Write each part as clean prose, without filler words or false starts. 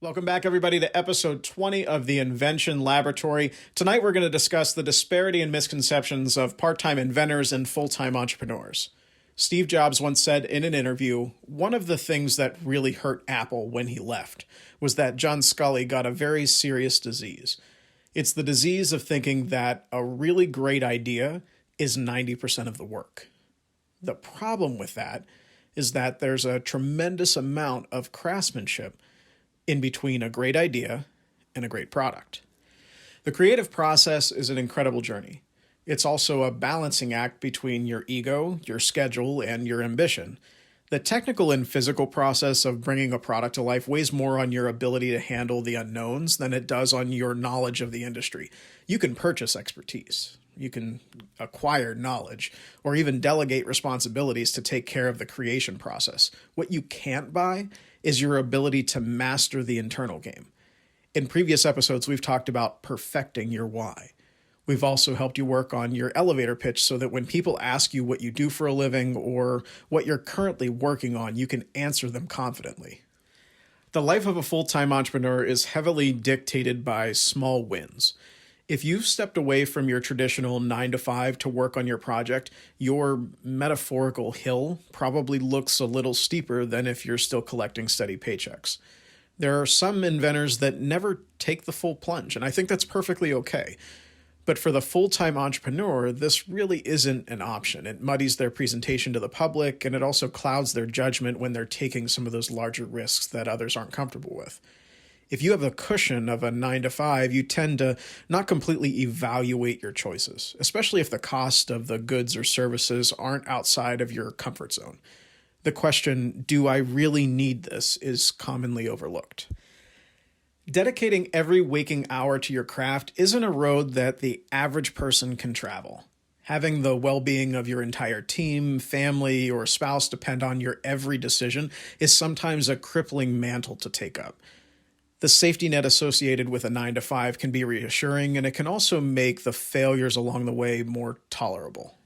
Welcome back, everybody, to episode 20 of the Invention Laboratory. Tonight, we're going to discuss the disparity and misconceptions of part-time inventors and full-time entrepreneurs. Steve Jobs once said in an interview, one of the things that really hurt Apple when he left was that John Scully got a very serious disease. It's the disease of thinking that a really great idea is 90% of the work. The problem with that is that there's a tremendous amount of craftsmanship in between a great idea and a great product. The creative process is an incredible journey. It's also a balancing act between your ego, your schedule, and your ambition. The technical and physical process of bringing a product to life weighs more on your ability to handle the unknowns than it does on your knowledge of the industry. You can purchase expertise. You can acquire knowledge or even delegate responsibilities to take care of the creation process. What you can't buy is your ability to master the internal game. In previous episodes, we've talked about perfecting your why. We've also helped you work on your elevator pitch so that when people ask you what you do for a living or what you're currently working on, you can answer them confidently. The life of a full-time entrepreneur is heavily dictated by small wins. If you've stepped away from your traditional 9 to 5 to work on your project, your metaphorical hill probably looks a little steeper than if you're still collecting steady paychecks. There are some inventors that never take the full plunge, and I think that's perfectly okay. But for the full-time entrepreneur, this really isn't an option. It muddies their presentation to the public, and it also clouds their judgment when they're taking some of those larger risks that others aren't comfortable with. If you have the cushion of a 9 to 5, you tend to not completely evaluate your choices, especially if the cost of the goods or services aren't outside of your comfort zone. The question, do I really need this, is commonly overlooked. Dedicating every waking hour to your craft isn't a road that the average person can travel. Having the well-being of your entire team, family, or spouse depend on your every decision is sometimes a crippling mantle to take up. The safety net associated with a 9 to 5 can be reassuring, and it can also make the failures along the way more tolerable.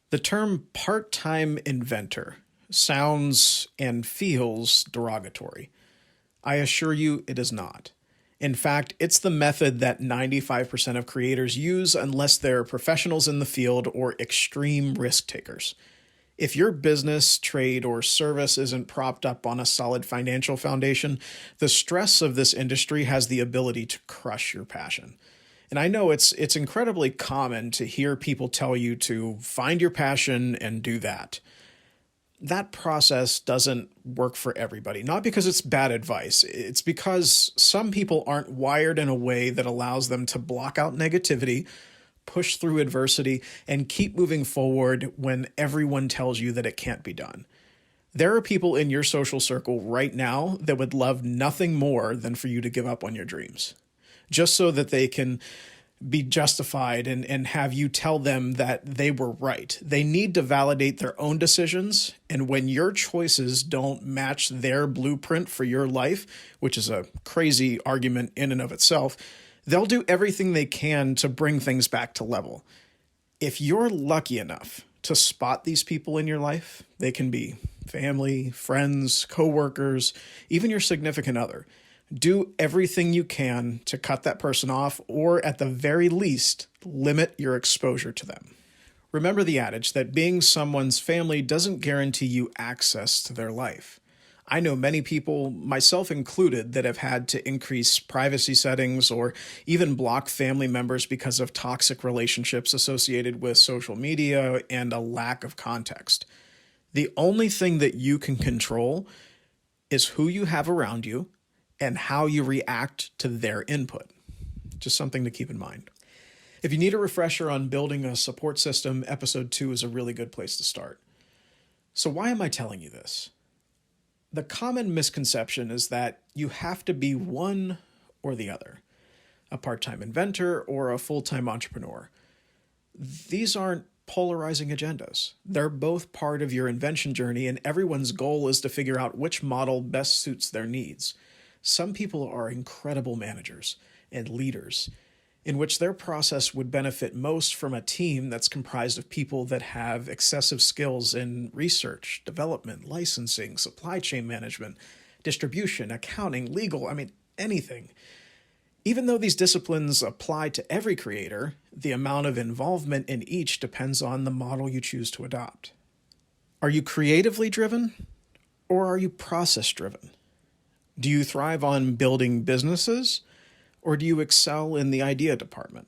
The term part-time inventor sounds and feels derogatory. I assure you it is not. In fact, it's the method that 95% of creators use unless they're professionals in the field or extreme risk takers. If your business, trade, or service isn't propped up on a solid financial foundation, the stress of this industry has the ability to crush your passion. And I know it's incredibly common to hear people tell you to find your passion and do that. That process doesn't work for everybody, not because it's bad advice. It's because some people aren't wired in a way that allows them to block out negativity, push through adversity, and keep moving forward when everyone tells you that it can't be done. There are people in your social circle right now that would love nothing more than for you to give up on your dreams, just so that they can be justified and have you tell them that they were right. They need to validate their own decisions, and when your choices don't match their blueprint for your life, which is a crazy argument in and of itself, they'll do everything they can to bring things back to level. If you're lucky enough to spot these people in your life, they can be family, friends, coworkers, even your significant other. Do everything you can to cut that person off, or at the very least, limit your exposure to them. Remember the adage that being someone's family doesn't guarantee you access to their life. I know many people, myself included, that have had to increase privacy settings or even block family members because of toxic relationships associated with social media and a lack of context. The only thing that you can control is who you have around you and how you react to their input. Just something to keep in mind. If you need a refresher on building a support system, episode 2 is a really good place to start. So why am I telling you this? The common misconception is that you have to be one or the other, a part-time inventor or a full-time entrepreneur. These aren't polarizing agendas. They're both part of your invention journey, and everyone's goal is to figure out which model best suits their needs. Some people are incredible managers and leaders, in which their process would benefit most from a team that's comprised of people that have excessive skills in research, development, licensing, supply chain management, distribution, accounting, legal, anything. Even though these disciplines apply to every creator, the amount of involvement in each depends on the model you choose to adopt. Are you creatively driven or are you process driven? Do you thrive on building businesses or do you excel in the idea department?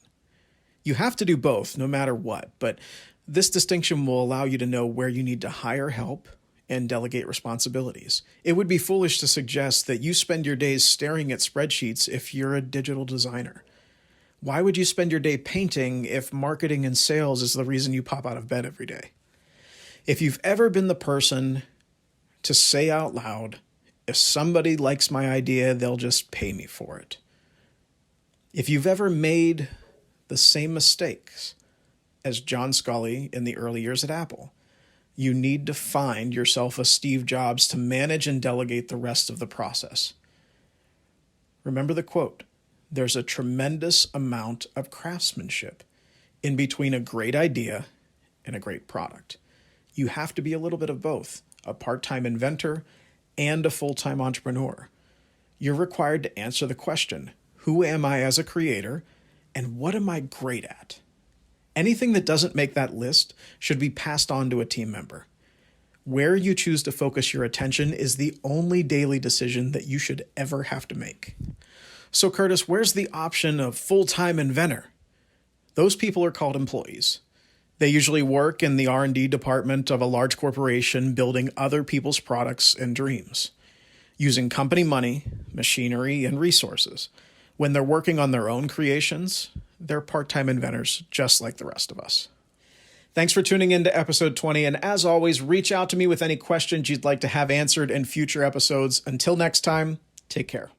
You have to do both no matter what, but this distinction will allow you to know where you need to hire help and delegate responsibilities. It would be foolish to suggest that you spend your days staring at spreadsheets if you're a digital designer. Why would you spend your day painting if marketing and sales is the reason you pop out of bed every day? If you've ever been the person to say out loud, if somebody likes my idea, they'll just pay me for it. If you've ever made the same mistakes as John Scully in the early years at Apple, you need to find yourself a Steve Jobs to manage and delegate the rest of the process. Remember the quote, there's a tremendous amount of craftsmanship in between a great idea and a great product. You have to be a little bit of both, a part-time inventor and a full-time entrepreneur. You're required to answer the question, who am I as a creator and what am I great at? Anything that doesn't make that list should be passed on to a team member. Where you choose to focus your attention is the only daily decision that you should ever have to make. So Curtis, where's the option of full-time inventor? Those people are called employees. They usually work in the R&D department of a large corporation building other people's products and dreams, using company money, machinery, and resources. When they're working on their own creations, they're part-time inventors just like the rest of us. Thanks for tuning in to episode 20, and as always, reach out to me with any questions you'd like to have answered in future episodes. Until next time, take care.